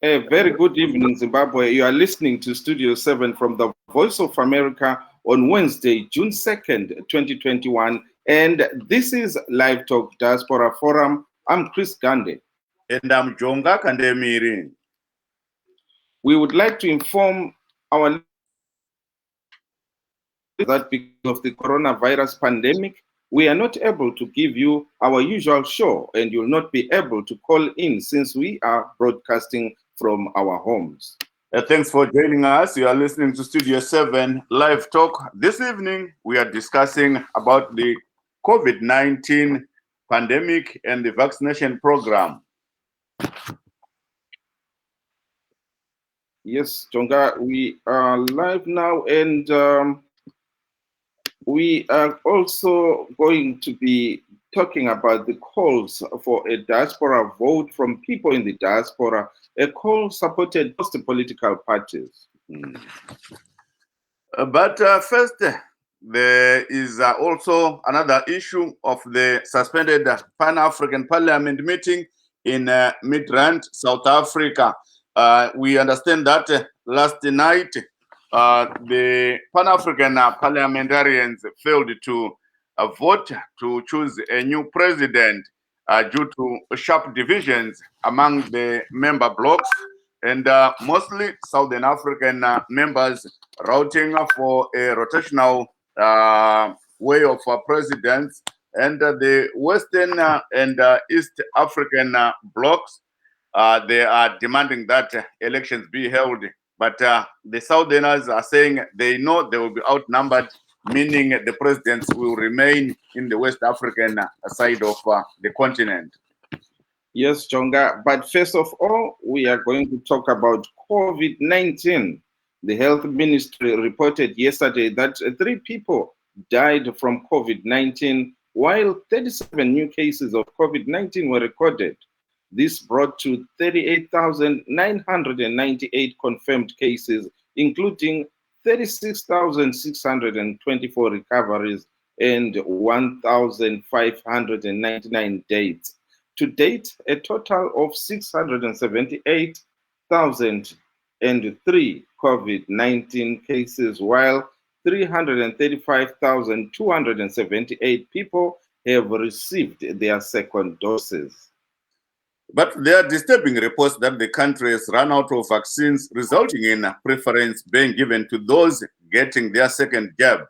A very good evening, Zimbabwe. You are listening to Studio 7 from the Voice of America on Wednesday, June 2nd, 2021. And this is Live Talk Diaspora Forum. I'm Chris Gande. And I'm Jonga Kandemiri. We would like to inform our that because of the coronavirus pandemic, we are not able to give you our usual show, and you'll not be able to call in since we are broadcasting from our homes. Thanks for joining us. You are listening to Studio 7 Live Talk. This evening, we are discussing about the COVID-19 pandemic and the vaccination program. Yes, Jonga, we are live now, and we are also going to be talking about the calls for a diaspora vote from people in the diaspora, a call supported by the political parties. But first, there is also another issue of the suspended Pan-African Parliament meeting in Midrand, South Africa. We understand that last night, the Pan-African parliamentarians failed to vote to choose a new president due to sharp divisions among the member blocs, and mostly Southern African members routing for a rotational way of presidents, and the Western and East African blocs, they are demanding that elections be held. But the Southerners are saying they know they will be outnumbered, meaning the presidents will remain in the West African side of the continent. Yes, Jonga. But first of all, we are going to talk about COVID-19. The health ministry reported yesterday that 3 people died from COVID-19, while 37 new cases of COVID-19 were recorded. This brought to 38,998 confirmed cases, including 36,624 recoveries and 1,599 deaths. To date, a total of 678,003 COVID-19 cases, while 335,278 people have received their second doses. But there are disturbing reports that the country has run out of vaccines, resulting in preference being given to those getting their second jab.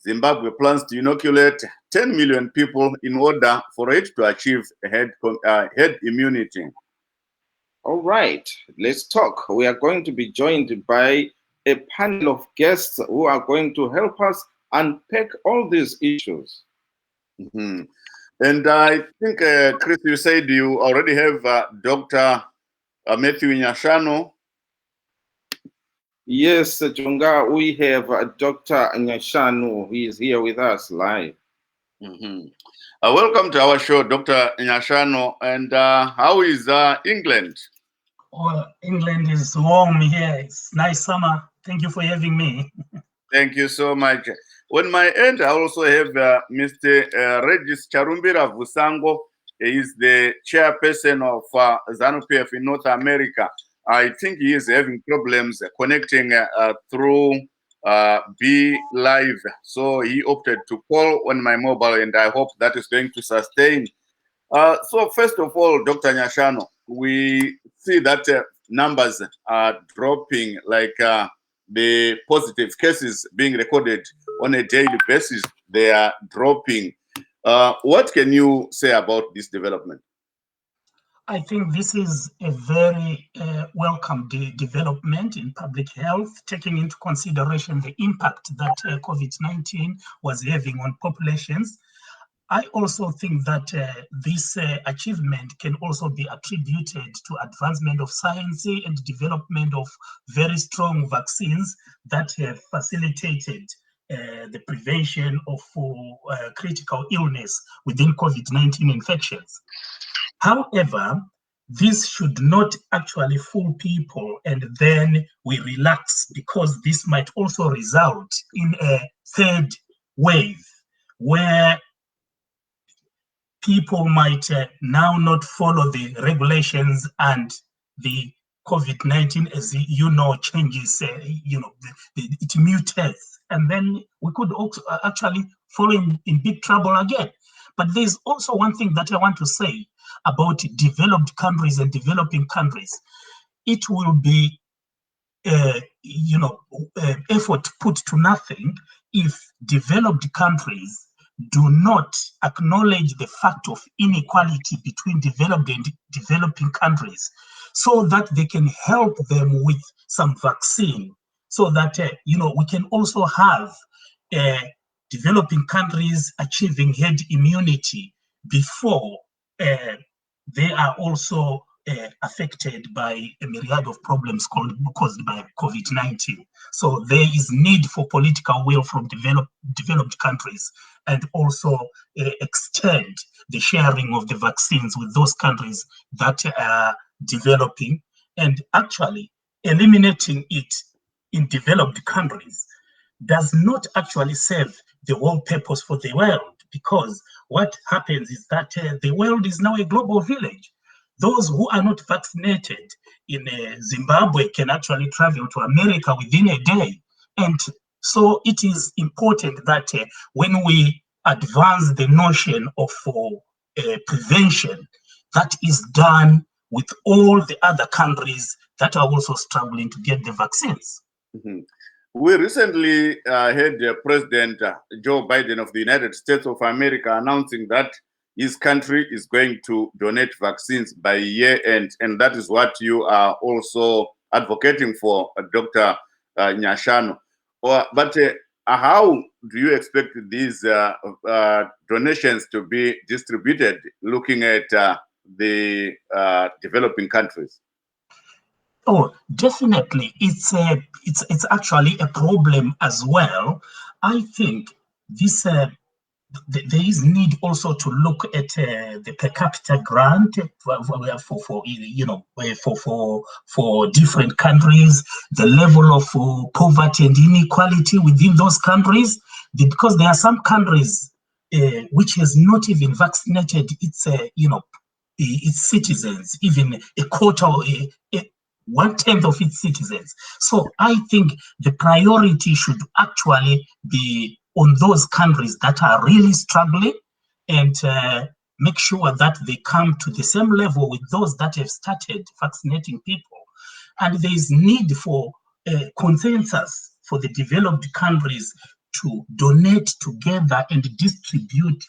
Zimbabwe plans to inoculate 10 million people in order for it to achieve herd immunity. All right, let's talk. We are going to be joined by a panel of guests who are going to help us unpack all these issues. Mm-hmm. And I think, Chris, you said you already have Dr. Matthew Nyashano. Yes, Jonga, we have Dr. Nyashano, who is here with us live. Mm-hmm. Welcome to our show, Dr. Nyashano. And how is England? Well, England is warm here. It's nice summer. Thank you for having me. Thank you so much. On my end, I also have Mr. Regis Charumbira Vusango. He is the chairperson of ZANU-PF in North America. I think he is having problems connecting through Be Live. So he opted to call on my mobile, and I hope that is going to sustain. So first of all, Dr. Nyashano, we see that numbers are dropping, like the positive cases being recorded on a daily basis, they are dropping. What can you say about this development? I think this is a very welcome development in public health, taking into consideration the impact that COVID-19 was having on populations. I also think that this achievement can also be attributed to advancement of science and development of very strong vaccines that have facilitated the prevention of critical illness within COVID-19 infections. However, this should not actually fool people and then we relax, because this might also result in a third wave where people might now not follow the regulations and the COVID-19, as you know, changes, it mutates. And then we could also actually fall in big trouble again. But there's also one thing that I want to say about developed countries and developing countries. It will be, effort put to nothing if developed countries do not acknowledge the fact of inequality between developed and developing countries, so that they can help them with some vaccine, so that we can also have developing countries achieving herd immunity before they are also affected by a myriad of problems caused by COVID-19. So there is need for political will from developed countries, and also extend the sharing of the vaccines with those countries that are developing, and actually eliminating it in developed countries does not actually serve the whole purpose for the world, because what happens is that the world is now a global village. Those who are not vaccinated in Zimbabwe can actually travel to America within a day. And so it is important that when we advance the notion of prevention, that is done with all the other countries that are also struggling to get the vaccines. Mm-hmm. We recently had President Joe Biden of the United States of America announcing that his country is going to donate vaccines by year end, and that is what you are also advocating for, Dr. Nyashanu. But how do you expect these donations to be distributed, looking at the developing countries? Oh, definitely. It's actually a problem as well. I think this there is need also to look at the per capita grant for different countries, the level of poverty and inequality within those countries, because there are some countries which has not even vaccinated its its citizens, even a quarter, 1/10 of its citizens. So I think the priority should actually be on those countries that are really struggling, and make sure that they come to the same level with those that have started vaccinating people. And there is need for consensus for the developed countries to donate together and distribute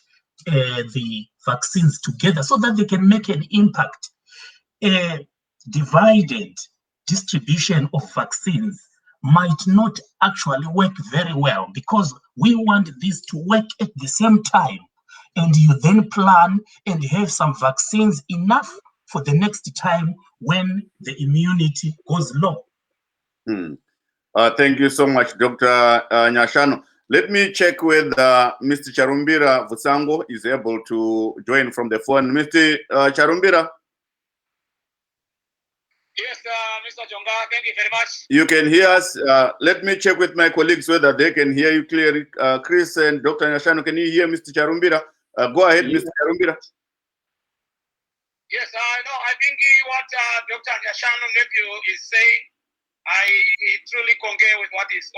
the vaccines together, so that they can make an impact. Divided distribution of vaccines might not actually work very well, because we want this to work at the same time, and you then plan and have some vaccines enough for the next time when the immunity goes low. Thank you so much, Dr. Nyashanu. Let me check whether Mr. Charumbira Vusango is able to join from the phone. Mr. Charumbira? Yes, Mr. Jonga, thank you very much. You can hear us. Let me check with my colleagues whether they can hear you clearly. Chris and Dr. Nyashanu, can you hear Mr. Charumbira? Go ahead, Mr. Charumbira. Yes, I think what Dr. Nyashanu nephew is saying, I truly concur with what he's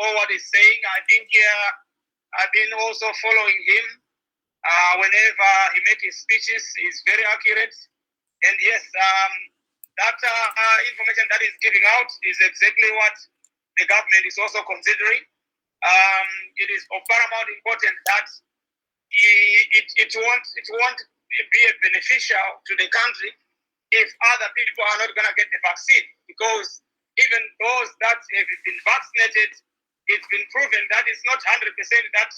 saying. I think I've been also following him. Whenever he makes his speeches, he's very accurate. And yes, that information that he's giving out is exactly what the government is also considering. It is of paramount importance that it won't be a beneficial to the country if other people are not going to get the vaccine, because even those that have been vaccinated, it's been proven that it's not 100% that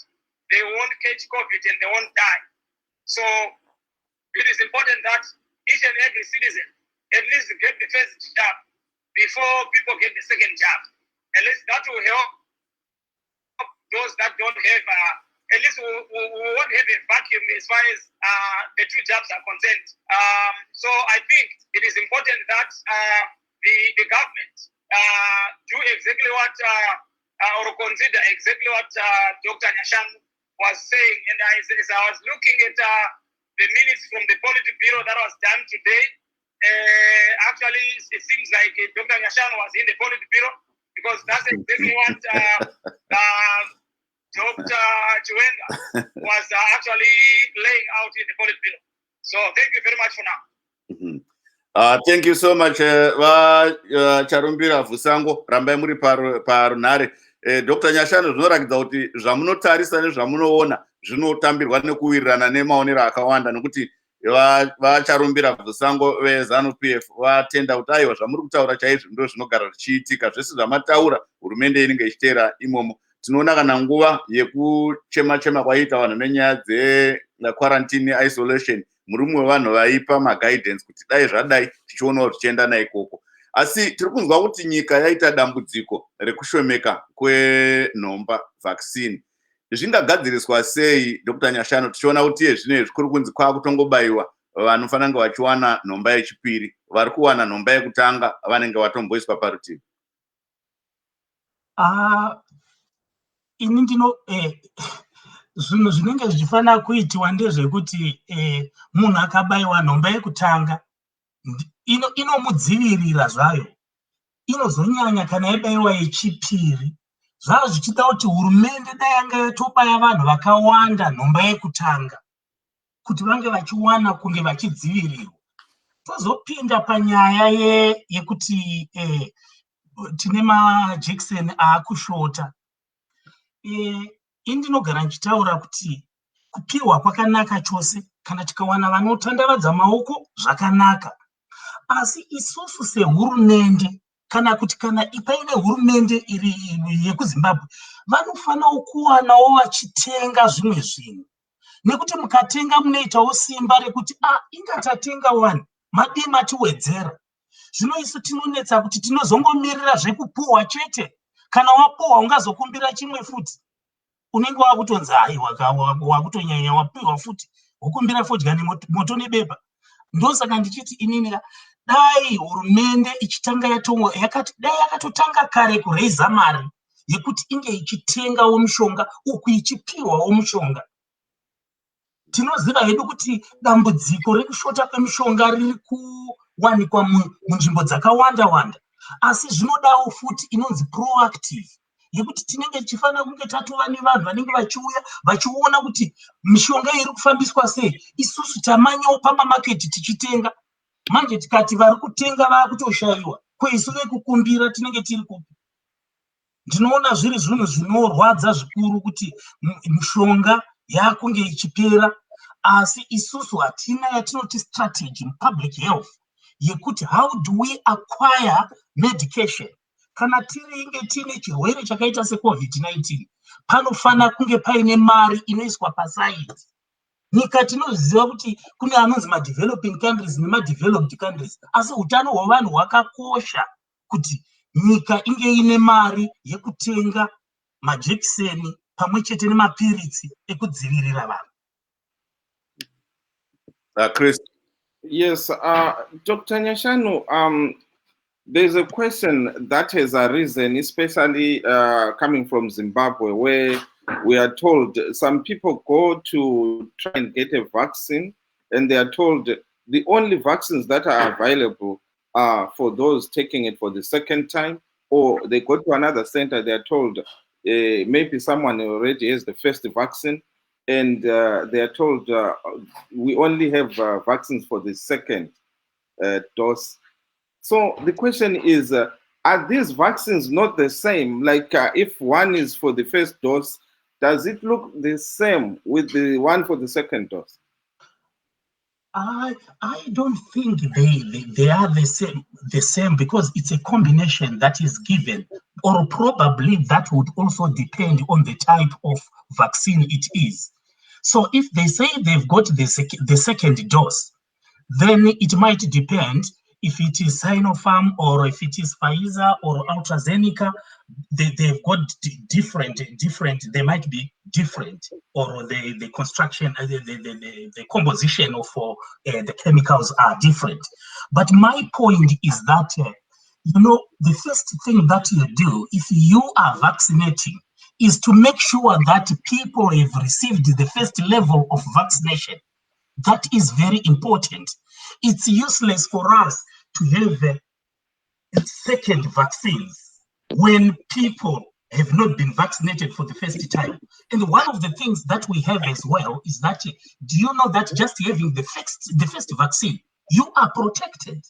they won't catch COVID and they won't die. So it is important that each and every citizen at least get the first jab before people get the second jab. At least that will help those that don't have, at least we won't have a vacuum as far as the two jabs are concerned. So I think it is important that the government do exactly what, or consider exactly what Dr. Nyashanu was saying. And as I was looking at the minutes from the Politburo that was done today, actually, it seems like Dr. Nyashano was in the Politburo, because that's exactly what Dr. Chiwenga was actually laying out in the Politburo. So thank you very much for now. Thank you so much, Charumbira Vusango, Rambai muri parunare. Dr. Nyashano, zvinoratidza kuti zvamunotarisa nezvamunoona zvinotambirwa nekuwirirana nemaonero akawanda, nokuti vacharumbira Vusango veZANU-PF vatenda kuti aiwa zvamuri kutaura chaizvo ndo zvinogara zvichiitika. Zvese zvamataura hurumende inenge ichiteera imomo. Tinoona kana nguva yekuchema kwaita vanhu nenyaya dzequarantine isolation, muri mumwe vanhu vaipa maguidance kuti dai zvadai tichionawo zvichienda naikoko. Asi tiri kunzwa kuti nyika yaita dambudziko rekushomeka kwenhomba vaccine. Zvingagadziriswa sei, Dr. Nyashano, tichiona kuti zvinezvi kuri kunzi kwakutongobayiwa vanofanira kunge vachiwana nhomba yechipiri, vari kuwana nhomba yekutanga vanenge vatomboiswa parutivi? Ini ndino zvinhu zvinenge zvichifanira kuitiwa ndezvekuti munhu akabayiwa nhomba yekutanga inomudzivirira zvayo, inozonyanya kana yabayiwa yechipiri. Zvava zvichida kuti hurumende dai yanga yatobaya vanhu vakawanda nhomba yekutanga kuti vange vachiwana kunge vachidzivirirwa. Tozopinda panyaya yekuti tine majekiseni aakushota. Indinogara ndichitaura kuti kupiwa kwakanaka chose, kana tikawana vanotandavadza maoko zvakanaka. Asi isusu sehurumende, kana kuti kana paine hurumende iri yekuZimbabwe, vanofanira kuwanawo vachitenga zvimwe zvinhu, nekuti mukatenga munoitawo simba rekuti ingatatenga 1 madii matiwedzera. Zvino isu tinonetsa kuti tinozongomirira zvekupuhwa chete. Kana wapuhwa ungazokumbira chimwe futi, unenge wakutonzi wakutonyanya wapiwa futi, wokumbira fodya nemoto nebepa. Ndosaka ndichiti inini dai hurumende ichitanga yakati dai yakatotanga kare kureiza mari yekuti inge ichitengawo mushonga uku ichipiwawo mushonga. Tinoziva hedu kuti dambudziko rekushota kwemishonga riri kuwanikwa munzvimbo dzakawanda wanda, asi zvinodawo futi inonzi proactive, yekuti tinenge tichifanira kunge tatova nevanhu vanenge vachiuya vachiona kuti mishonga iri kufambiswa sei. Isusu tamanyawo pamamaketi tichitenga. Manje tikati vari kutenga vakutoshayiwa, kweisu vekukumbira tinenge tiri kupi? Ndinoona zviri zvinhu zvinorwadza zvikuru kuti mishonga yakunge ichipera, asi isusu hatina yatinoti strategy public health yekuti how do we acquire medication. Kana tiringe tine chirwere chakaita seCovid-19, panofanira kunge paine mari inoiswa pasaidi. Nyika tinoziva kuti kune anonzi madeveloping countries nemadeveloped countries, asi utano hwevanhu hwakakosha kuti nyika inge ine mari yekutenga majekiseni pamwe chete nemapiritsi ekudzivirira vanhu. Chris. Yes, Dr. Nyashano, there's a question that has arisen, especially coming from Zimbabwe, where we are told some people go to try and get a vaccine, and they are told the only vaccines that are available are for those taking it for the second time, or they go to another center, they are told maybe someone already has the first vaccine, and they are told we only have vaccines for the second dose. So the question is, are these vaccines not the same? Like if one is for the first dose, does it look the same with the one for the second dose? I don't think they are the same because it's a combination that is given, or probably that would also depend on the type of vaccine it is. So if they say they've got the second dose, then it might depend if it is Sinopharm or if it is Pfizer or AstraZeneca. They've got different, they might be different, or the construction, the composition of the chemicals are different. But my point is that, the first thing that you do if you are vaccinating is to make sure that people have received the first level of vaccination. That is very important. It's useless for us to have second vaccines when people have not been vaccinated for the first time. And one of the things that we have as well is that, do you know that just having the first vaccine, you are protected?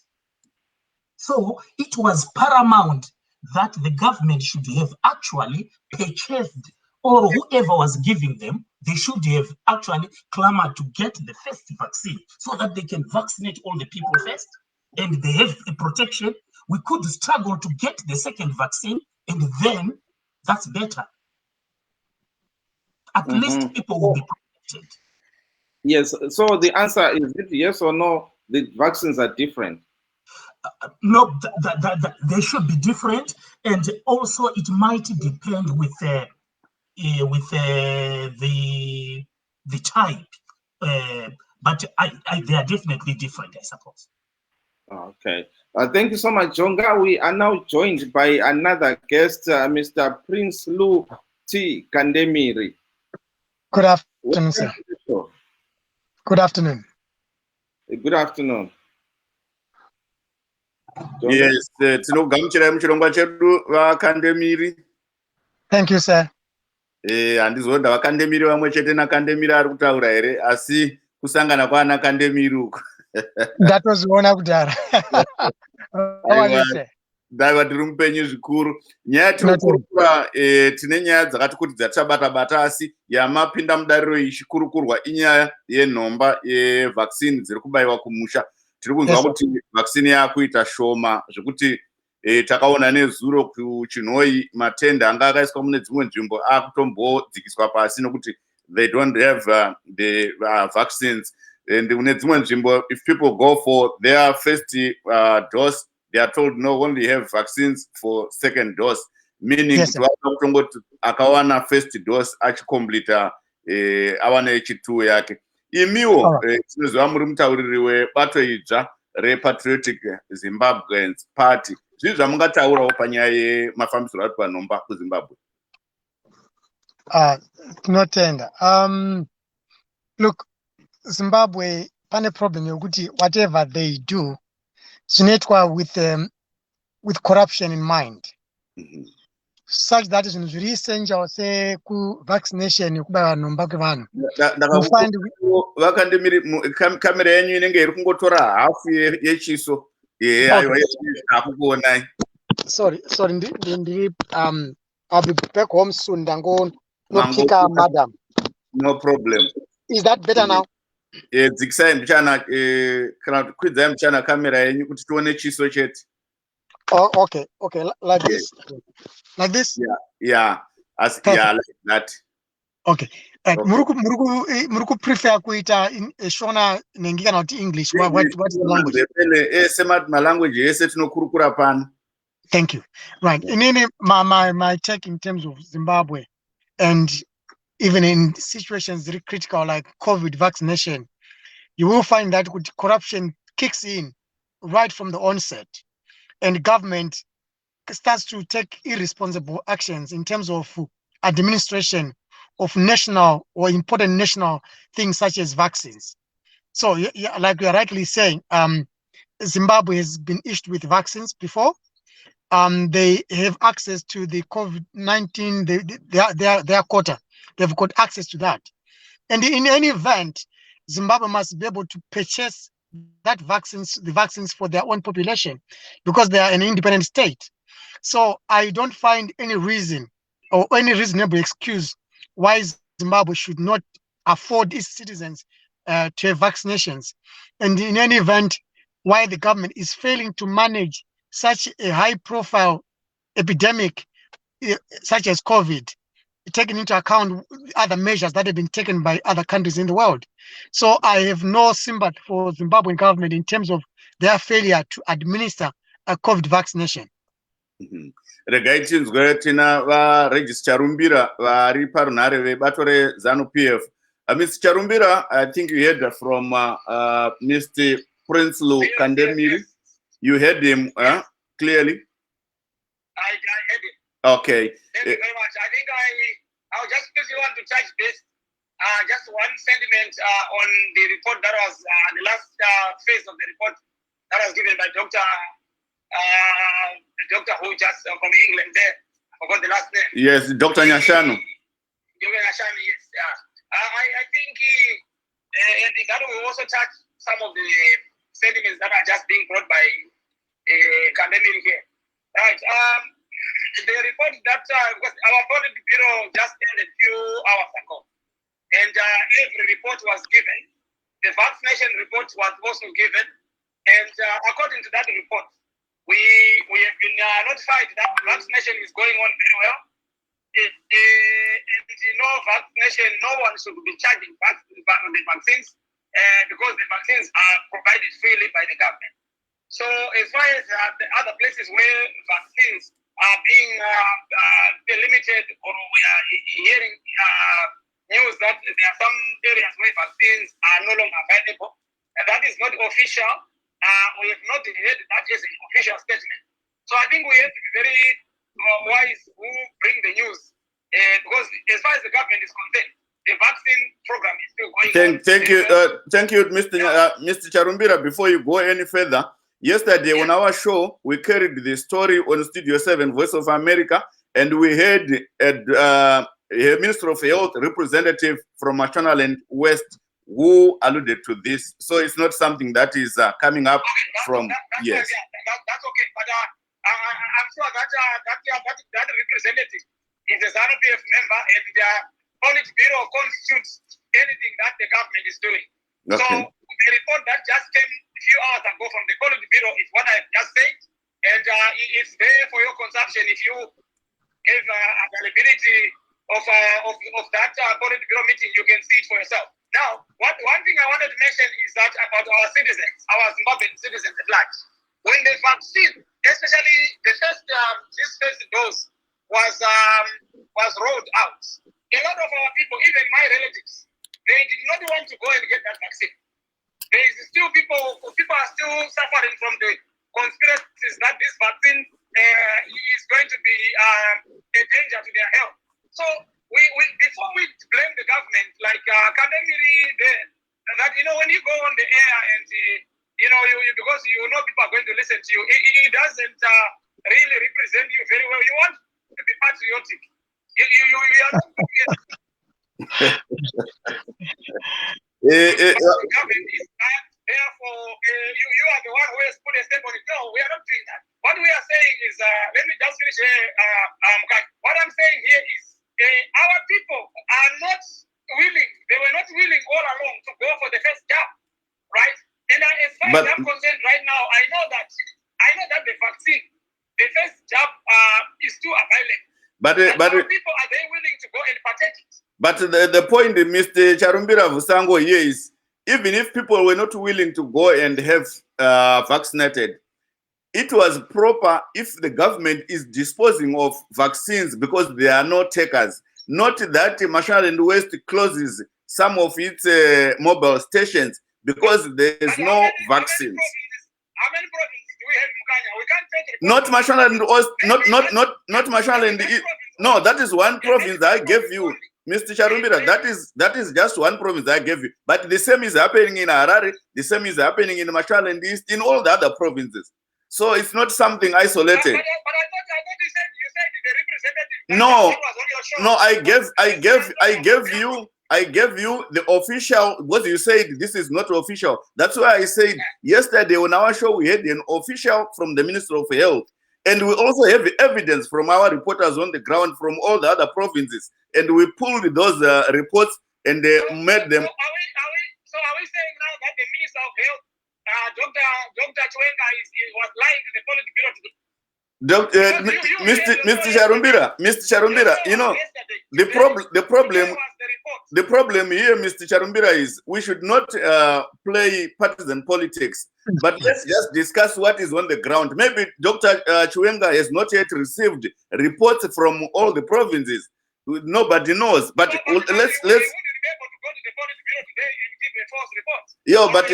So it was paramount that the government should have actually purchased, or whoever was giving them, they should have actually clamored to get the first vaccine so that they can vaccinate all the people first, and they have a protection. We could struggle to get the second vaccine, and then that's better. At least people will be protected. Yes, so the answer is it yes or no? The vaccines are different. No, they should be different, and also it might depend with the type, but they are definitely different, I suppose. Okay, thank you so much, Jonga. We are now joined by another guest, Mr. Prince Lou T. Kandemiri. Good afternoon, sir. Good afternoon. Good afternoon. Yes, tinogamuchira muchirongwa chedu vakandemiri. Thank you, sir. Handizoda vakandemiri vamwe chete nakandemiri ari kutaura here, asi kusangana kwaana kandemiri uko. Ndatoziona kudhara. Ndaiva tiri mupenyu zvikuru. Nyaya tinokurukura, tine nyaya dzakati kuti dzatabata-bata, asi yamapinda mudariro ichikurukurwa inyaya yenhomba yevaccine dziri kubayiwa kumusha. Tiri kunzwa kuti vaccine yakuita shoma zvekuti takaona nezuro kuchinhoi matenda anga akaiswa mune dzimwe nzvimbo akutombodzikiswa pasi nokuti they don't have the vaccines. And mune dzimwe nzvimbo, if people go for their first dose, they are told no, only have vaccines for second dose, meaning kuti akawana first dose achicomplete awane H2 yake. Imiwo tinoziva muri mutauriri webato idzva rePatriotic Zimbabweans Party. Zvii zvamungataurawo panyaya yemafambisiro ari panhomba kuZimbabwe? Tinotenda. Look, Zimbabwe pane problem yokuti whatever they do zvinoitwa with corruption in mind, such that zvinhu zviri essential sekuvaccination yekubayiwa nhomba kwevanhu. Vakandemiri, kamera yenyu inenge iri kungotora hafu yechiso. Hakukuonai. Sorry, I'll be back home soon. Nopika madam. No problem. Is that better now? Dzikisai mbichana kana kwidzai mbichana kamera yenyu kuti tione chiso chete. Oh, okay, like this. Like this? Yeah, as yeah, like that. Okay. Muruku prefer kuita shona nengi kana kuti English. What is the language? My language is tinokurukura pano. Thank you. Right. In my take in terms of Zimbabwe, and even in situations very critical like COVID vaccination, you will find that corruption kicks in right from the onset, and government starts to take irresponsible actions in terms of administration of national or important national things such as vaccines. So, like you're rightly saying, Zimbabwe has been issued with vaccines before. They have access to the COVID-19, their quota. They've got access to that. And in any event, Zimbabwe must be able to purchase the vaccines for their own population, because they are an independent state. So I don't find any reason or any reasonable excuse why Zimbabwe should not afford its citizens to have vaccinations. And in any event, why the government is failing to manage such a high-profile epidemic such as COVID, taking into account other measures that have been taken by other countries in the world. So I have no sympathy for Zimbabwean government in terms of their failure to administer a COVID vaccination. Regai tinzwe tina vaRegis Charumbira vari parunhare vebato reZANU-PF. Mr. Charumbira, I think you heard from Mr. Prince Lou Kandemiri. You heard him clearly? I heard him. Okay. Thank you very much. I think I'll just quickly want to touch base just one sentiment on the report that was the last phase of the report that was given by the doctor who just from England there. I forgot the last name. Yes, Dr. Nyashanu. Yes. I think that will also touch some of the sentiments that are just being brought by Kandemiri here. Right. The report that because our Polity Bureau just ended a few hours ago, and every report was given. The vaccination report was also given, and according to that report, we have been notified that vaccination is going on very well. And vaccination, no one should be charging the vaccines because the vaccines are provided freely by the government. So as far as the other places where vaccines are being limited, or we are hearing news that there are some areas where vaccines are no longer available, and that is not official. We have not heard that as an official statement. So I think we have to be very wise who bring the news, because as far as the government is concerned, the vaccine program is still going on. Thank you, Mr. Charumbira. Before you go any further, yesterday on our show, we carried the story on Studio 7, Voice of America, and we had a Minister of Health representative from Mashonaland West who alluded to this. So it's not something that is coming up from, yes. That's okay, but I'm sure that representative is a ZANU-PF member, and the Polity Bureau constitutes anything that the government is doing. Okay. So the report that just came a few hours ago from the Polity Bureau is what I've just said, and it's there for your consumption. If you have availability of that Polity Bureau meeting, you can see it for yourself. Now, one thing I wanted to mention is that about our citizens, our Zimbabwean citizens at large, when the vaccine, especially the first this first dose was rolled out, a lot of our people, even my relatives, they did not want to go and get that vaccine. There is still people are still suffering from the conspiracies that this vaccine is going to be a danger to their health. So we before we blame the government, like Kandemiri there, that when you go on the air and you because people are going to listen to you, it doesn't really represent you very well. You want to be patriotic. You are not the government is therefore you are the one who has put a step on it. No, we are not doing that. What we are saying is, let me just finish here. What I'm saying here is our people are not willing. They were not willing all along to go for the first jab, right? And as far as I'm concerned right now, I know that the vaccine, the first jab is still available. But people, are they willing to go and partake it? But the point, Mr. Charumbira Vusango, here is, even if people were not willing to go and have vaccinated, it was proper if the government is disposing of vaccines because there are no takers. Not that Mashonaland West closes some of its mobile stations because there is no vaccines. How many provinces do we have in Mukanya? We can't take it. Not Mashonaland West, not Mashonaland. No, that is one province I gave you, Mr. Charumbira. That is just one province I gave you. But the same is happening in Harare. The same is happening in Mashonaland East, in all the other provinces. So it's not something isolated. But I thought you said the representative. No, was on your show. No, I gave you the official. What you said, this is not official. That's why I said yesterday on our show we had an official from the Minister of Health, and we also have evidence from our reporters on the ground from all the other provinces, and we pulled those reports and made them. So are we saying now that the Minister of Health, Dr. Chwenga, was lying to the Polity Bureau? Mr. Charumbira, the problem here, Mr. Charumbira, is we should not play partisan politics, but let's just discuss what is on the ground. Maybe Dr. Chwenga has not yet received reports from all the provinces. Nobody knows, but let's. Yeah, but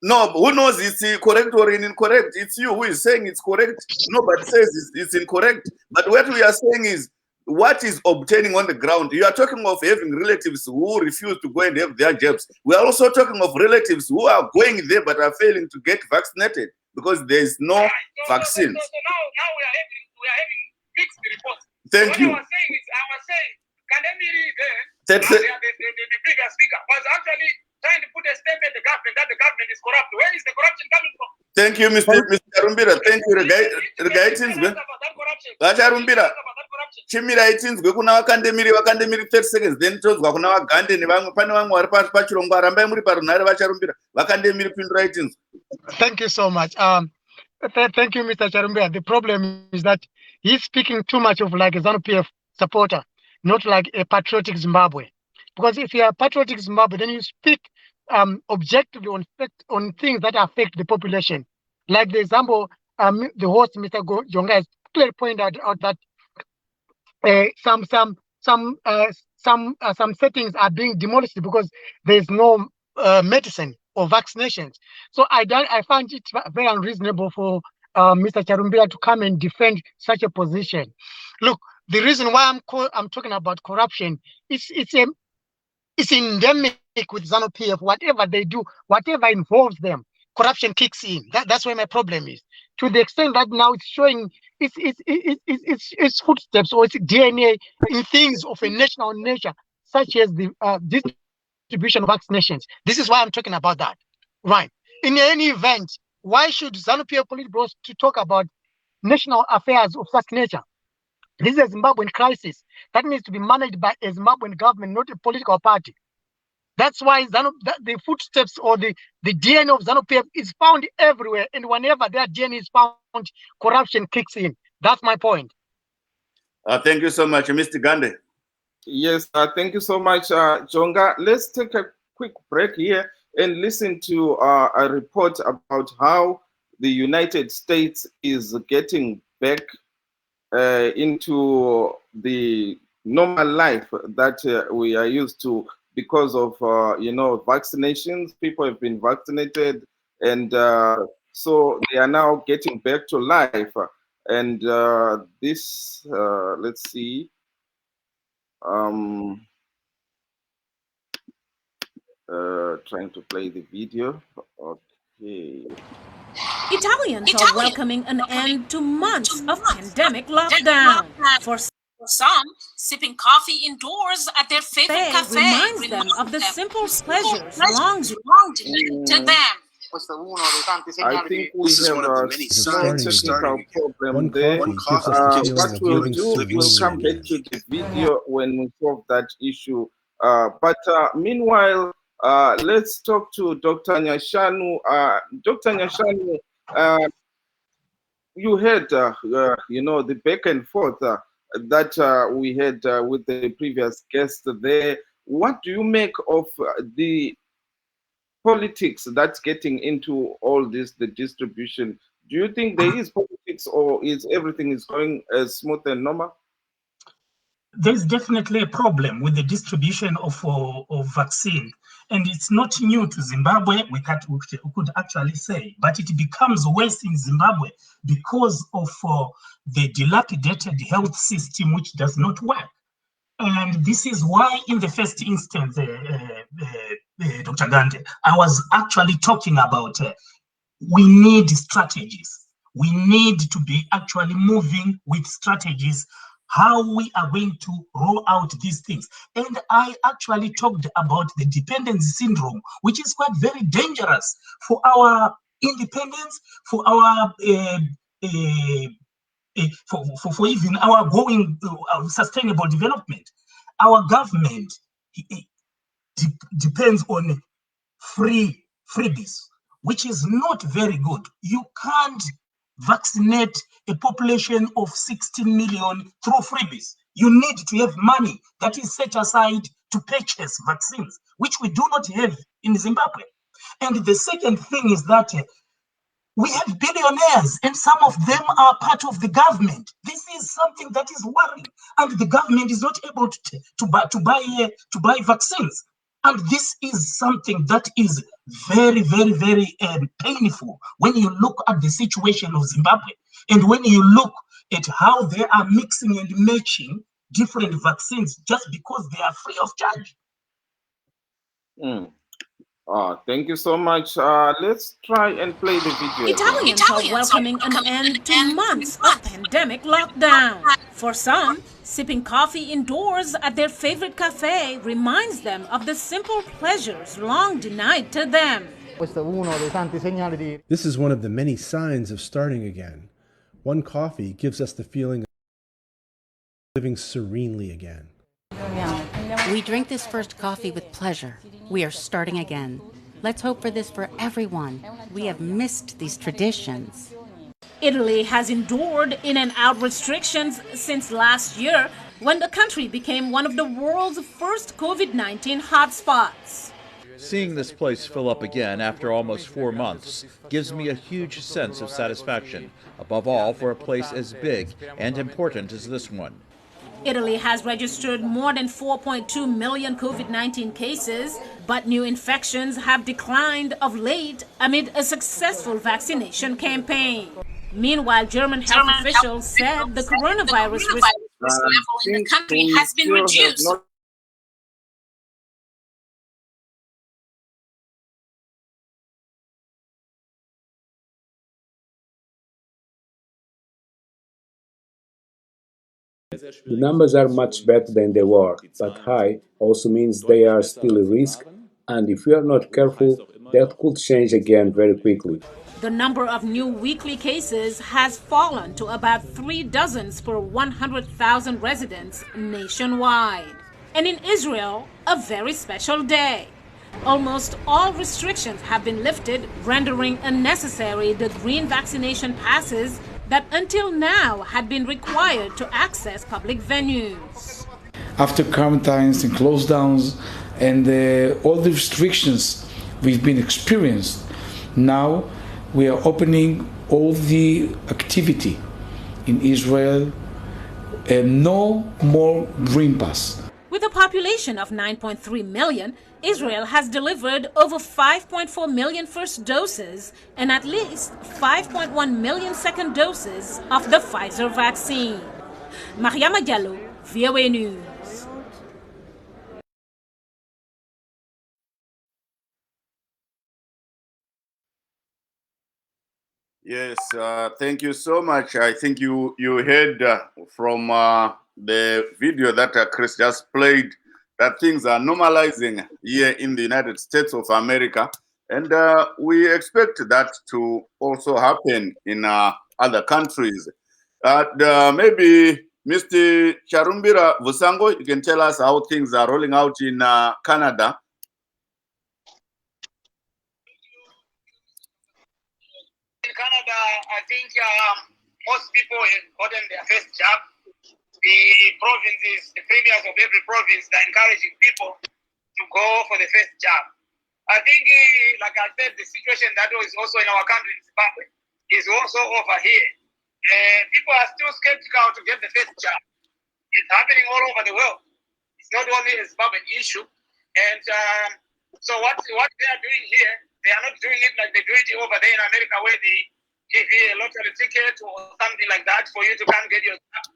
no, who knows it's correct or incorrect? It's you who is saying it's correct. Nobody says it's incorrect. But what we are saying is what is obtaining on the ground? You are talking of having relatives who refuse to go and have their jabs. We are also talking of relatives who are going there but are failing to get vaccinated because there is no vaccines. So now we are having mixed reports. Thank you. I was saying, can they be there? The previous speaker was actually trying to put a step at the government that the government is corrupt. Where is the corruption coming from? Thank you, Mr. Rumbira. Thank you. Rumbira. Chimira itinzwe kuna vakandemiri 30 seconds then tozwa kuna vagande nevamwe pane vamwe vari pasi pachirongwa rambai muri parunhare vacharumbira vakandemiri pindura itinzwe. Thank you so much. Thank you, Mr. Charumbira. The problem is that he's speaking too much of like a ZANU-PF supporter, not like a patriotic Zimbabwe. Because if you are patriotic Zimbabwe, then you speak objectively on things that affect the population. Like the example, the host, Mr. Jonga, has clearly pointed out that some settings are being demolished because there's no medicine or vaccinations. So I find it very unreasonable for Mr. Charumbira to come and defend such a position. Look, the reason why I'm talking about corruption is it's endemic with ZANU-PF. Whatever they do, whatever involves them, corruption kicks in. That's where my problem is. To the extent that now it's showing its footsteps or its DNA in things of a national nature, such as the distribution of vaccinations. This is why I'm talking about that. Right. In any event, why should ZANU-PF Politburo to talk about national affairs of such nature? This is a Zimbabwean crisis that needs to be managed by a Zimbabwean government, not a political party. That's why the footsteps or the DNA of ZANU-PF is found everywhere. And whenever that DNA is found, corruption kicks in. That's my point. Thank you so much, Mr. Gande. Yes, thank you so much, Jonga. Let's take a quick break here and listen to a report about how the United States is getting back into the normal life that we are used to because of vaccinations. People have been vaccinated, and so they are now getting back to life. And this, let's see. Trying to play the video. Okay. Italians are welcoming an end to months of pandemic lockdown. For some, sipping coffee indoors at their favorite cafe reminds them of the simple pleasures long to them. I think we have a small technical problem there. What we'll do, we'll come back to the video when we solve that issue. But meanwhile, let's talk to Dr. Nyashanu. Dr. Nyashanu, you had, the back and forth that we had with the previous guest there. What do you make of the politics that's getting into all this, the distribution? Do you think there is politics, or is everything is going as smooth and normal? There's definitely a problem with the distribution of vaccine, and it's not new to Zimbabwe. We could actually say, but it becomes worse in Zimbabwe because of the dilapidated health system, which does not work. And this is why, in the first instance, Dr. Gante, I was actually talking about we need strategies. We need to be actually moving with strategies, how we are going to roll out these things. And I actually talked about the dependency syndrome, which is quite very dangerous for our independence, for our for even our going sustainable development. Our government depends on freebies, which is not very good. You can't vaccinate a population of 16 million through freebies. You need to have money that is set aside to purchase vaccines, which we do not have in Zimbabwe. And the second thing is that we have billionaires, and some of them are part of the government. This is something that is worrying, and the government is not able to buy vaccines. And this is something that is very, very, very painful when you look at the situation of Zimbabwe, and when you look at how they are mixing and matching different vaccines just because they are free of charge. Thank you so much. Let's try and play the video. Italians are welcoming an end to months of pandemic lockdown. For some, sipping coffee indoors at their favorite cafe reminds them of the simple pleasures long denied to them. This is one of the many signs of starting again. One coffee gives us the feeling of living serenely again. We drink this first coffee with pleasure. We are starting again. Let's hope for this for everyone. We have missed these traditions. Italy has endured in and out restrictions since last year, when the country became one of the world's first COVID-19 hotspots. Seeing this place fill up again after almost 4 months gives me a huge sense of satisfaction, above all for a place as big and important as this one. Italy has registered more than 4.2 million COVID-19 cases, but new infections have declined of late amid a successful vaccination campaign. Meanwhile, German health officials said the coronavirus risk level in the country has been reduced. The numbers are much better than they were, but high also means they are still a risk, and if we are not careful, that could change again very quickly. The number of new weekly cases has fallen to about 3 dozens per 100,000 residents nationwide. And in Israel, a very special day. Almost all restrictions have been lifted, rendering unnecessary the green vaccination passes that until now had been required to access public venues. After quarantines and close downs and all the restrictions we've been experienced, now we are opening all the activity in Israel and no more green pass. With a population of 9.3 million, Israel has delivered over 5.4 million first doses and at least 5.1 million second doses of the Pfizer vaccine. Mariama Diallo, VOA News. Yes, thank you so much. I think you heard from the video that Chris just played that things are normalizing here in the United States of America. And we expect that to also happen in other countries. Maybe Mr. Charumbira Vusango, you can tell us how things are rolling out in Canada. In Canada, I think most people have gotten their first jab. The provinces, the premiers of every province, are encouraging people to go for the first jab. I think, like I said, the situation that was also in our country in Zimbabwe is also over here. People are still skeptical to get the first jab. It's happening all over the world. It's not only a Zimbabwean issue. And so what they are doing here, they are not doing it like they do it over there in America, where they give you a lottery ticket or something like that for you to come get your jab.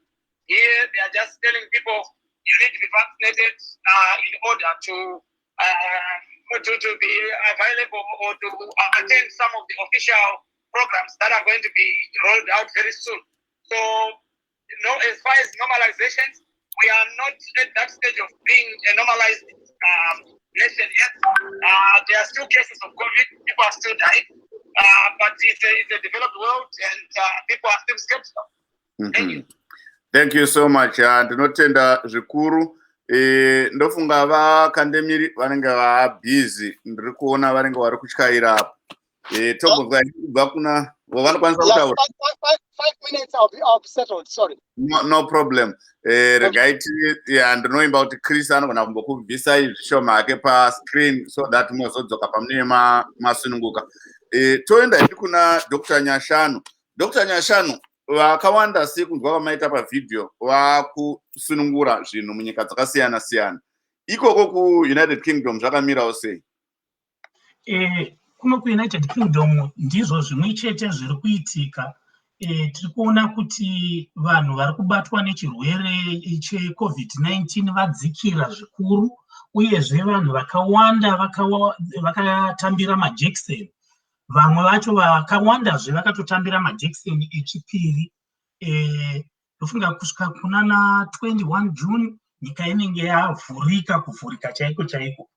Here, they are just telling people you need to be vaccinated in order to be available or to attend some of the official programs that are going to be rolled out very soon. So, as far as normalizations, we are not at that stage of being a normalized nation yet. There are still cases of COVID, people are still dying, but it's a developed world and people are still skeptical. Thank you. Thank you so much. Ndinotenda zvikuru. Ndofunga vakandemiri vanenge busy. Ndiri kuona vanenge vari kutyaira apo. Tobva kuna vanokwanisa kutaura. 5 minutes I'll be settled. Sorry. No problem. Regaiti ndinoimba kuti Chris anogona kumbokubvisai zvishoma hake pascreen so that mozodzoka pamune masununguka. Toenda kuna Dr. Nyashanu. Dr. Nyashanu, vakawanda sekunzwa vamaita pavidhio vakusunungura zvinhu munyika dzakasiyana siyana. Ikoko kuUnited Kingdom zvakamirawo sei? Kuno kuUnited Kingdom ndizvo zvimwe chete zviri kuitika. tiri kuona kuti vanhu vari kubatwa nechirwere cheCovid-19 vadzikira zvikuru, uyezve vanhu vakawanda vakatambira majekiseni. Vamwe vacho vakawandazve vakatotambira majekiseni echipiri. Ndofunga kusvika kuna na 21 June nyika inenge kuvhurika chaiko chaiko.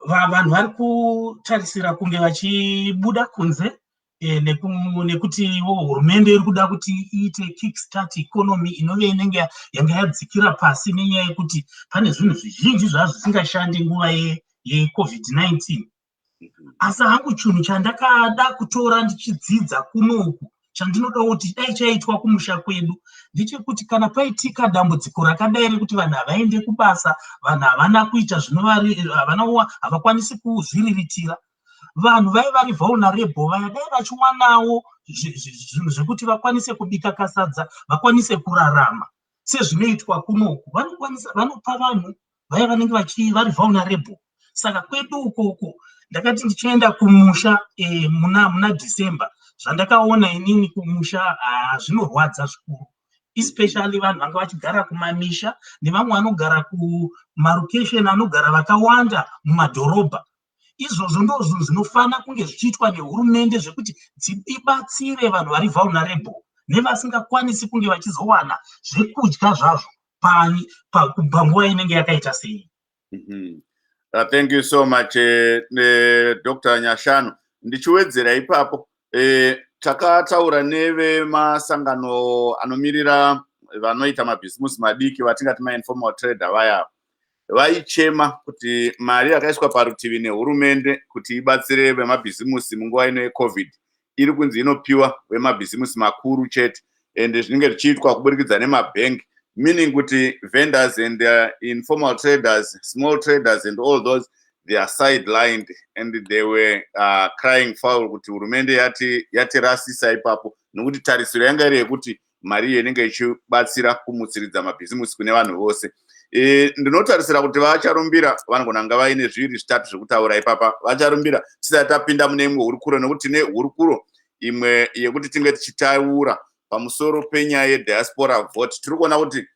Vanhu vari kutarisira kunge vachibuda kunze nekuti hurumende iri kuda kuti iite kickstart economy inove inenge yanga yadzikira pasi nenyaya yekuti pane zvinhu zvizhinji zvazvisingashandi nguva yeCovid-19. Asi hangu chinhu chandakada kutora ndichidzidza kunoku chandinoda kuti dai chaitwa kumusha kwedu ndechekuti kana paitika dambudziko rakadai rekuti vanhu havaende kubasa, vanhu havana kuita havakwanisi kuzviriritira, vanhu vai vari vulnerable, vaya dai vachiwanawo zvinhu zvekuti vakwanise kubika kasadza, vakwanise kurarama sezvinoitwa kunoku. Vanopa vanhu vaya vanenge vari vulnerable. Saka kwedu ukoko ndakati ndichienda kumusha muna December, zvandakaona inini kumusha zvinorwadza zvikuru, especially vanhu vanga vachigara kumamisha nevamwe vanogara kumarokesheni anogara vakawanda mumadhorobha. Izvozvo ndozvo zvinofana kunge zvichiitwa nehurumende zvekuti ibatsire vanhu vari vulnerable nevasingakwanisi kunge vachizowana zvekudya zvazvo panguva inenge yakaita sei. Thank you so much, Dr. Nyashanu. Ndichiwedzera ipapo, takataura nevemasangano anomirira vanoita mabhizimusi madiki vatingati ma-informal trader vaya. Vaichema kuti mari yakaiswa parutivi nehurumende kuti ibatsire vemabhizimusi munguva ino yeCovid iri kunzi inopiwa vemabhizimusi makuru chete, ende zvinenge zvichiitwa kuburikidza nemabhengi, meaning kuti vendors and informal traders, small traders and all those, they are sidelined and they were crying foul kuti hurumende yati rasisa ipapo, nokuti tarisiro yanga iri yekuti mari inenge ichibatsira kumutsiridza mabhizimusi kune vanhu vose. Ndinotarisira kuti vacharumbira vanogona nga vaine zviri zvitatu zvekutaura ipapa, vacharumbira tisati tapinda mune imwe hurukuro, nokuti tine hurukuro imwe yekuti tinge tichitaura pamusoro penyaya yediaspora vote. Tiri kuona kuti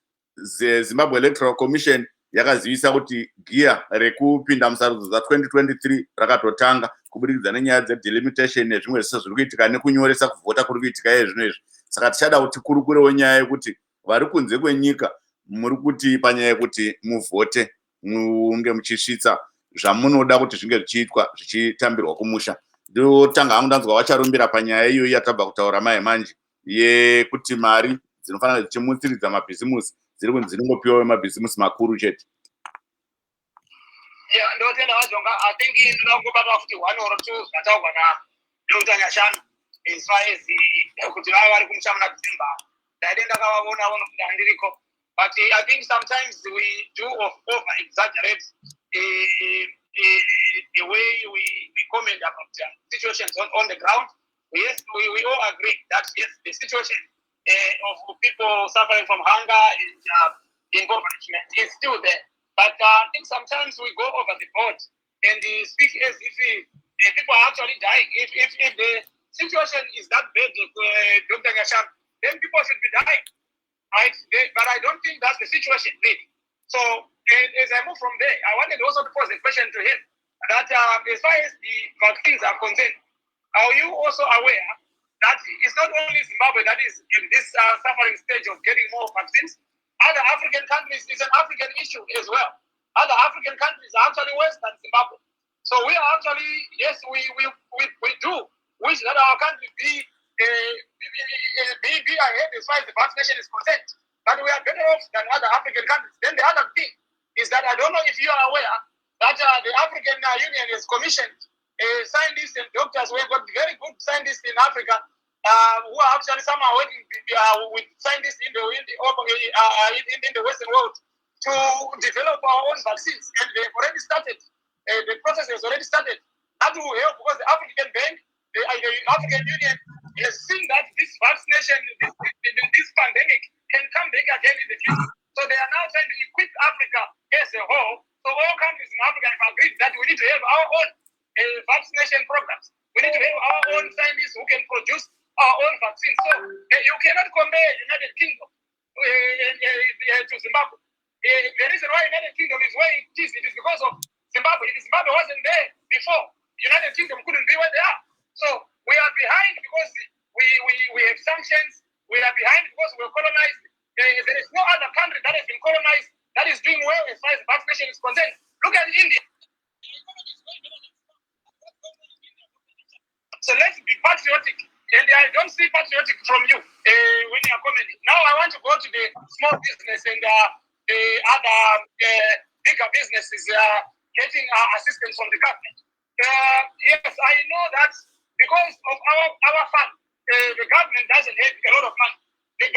Zimbabwe Electoral Commission yakazivisa kuti giya rekupinda musarudzo za 2023 rakatotanga kubudikidza nenyaya dzedelimitation nezvimwe zvese zviri kuitika nekunyoresa kuvhota kuri kuitika izvi. Saka tichada kuti kurukurewo nyaya yekuti vari kunze kwenyika muri kuti panyaya yekuti muvhote munge muchisvitsa zvamunoda kuti zvinge zvichiitwa zvichitambirwa kumusha. Ndotanga hangu ndanzwa vacharumbira panyaya iyo yatabva kutaura mai manje yekuti mari dzinofanira dzichimutsiridza mabhizimusi dziri kunzi dzinongopiwa vemabhizimusi makuru chete. Ndotenda vajonga, I think ndinongobata futi 1 or 2 zvataurwa naDr. Nyashanu as far as kuti vava vari kumusha muna December. Ndaide ndakavaona kuti handiriko. But I think sometimes we do over exaggerate the way we comment about situations on the ground. Yes, we all agree that yes, the situation of people suffering from hunger and impoverishment is still there. But I think sometimes we go over the board and speak as if people are actually dying. If the situation is that bad, Dr. Nyashanu, then people should be dying. Right? But I don't think that's the situation really. So as I move from there, I wanted also to pose a question to him that as far as the vaccines are concerned, are you also aware that it's not only Zimbabwe that is in this suffering stage of getting more vaccines? Other African countries, it's an African issue as well. Other African countries are actually worse than Zimbabwe. So we are actually, yes, we do wish that our country be ahead as far as the vaccination is concerned. But we are better off than other African countries. Then the other thing is that I don't know if you are aware that the African Union has commissioned scientists and doctors. We've got very good scientists in Africa who are actually somehow working with scientists in the Western world to develop our own vaccines. And they've already started. The process has already started. That will help because the African Bank, the African Union has seen that this vaccination, this pandemic can come back again in the future. So they are now trying to equip Africa as a whole. So all countries in Africa have agreed that we need to have our own vaccination programs. We need to have our own scientists who can produce our own vaccine. So you cannot compare United Kingdom to Zimbabwe. The reason why United Kingdom is where it is because of Zimbabwe. If Zimbabwe wasn't there before, United Kingdom couldn't be where they are. So we are behind because we have sanctions. We are behind because we were colonized. There is no other country that has been colonized that is doing well as far as vaccination is concerned. Look at India. So let's be patriotic. And I don't see patriotic from you when you are commenting. Now I want to go to the small business and the other bigger businesses getting assistance from the government. Yes, I know that because of our fund, the government doesn't have a lot of money. The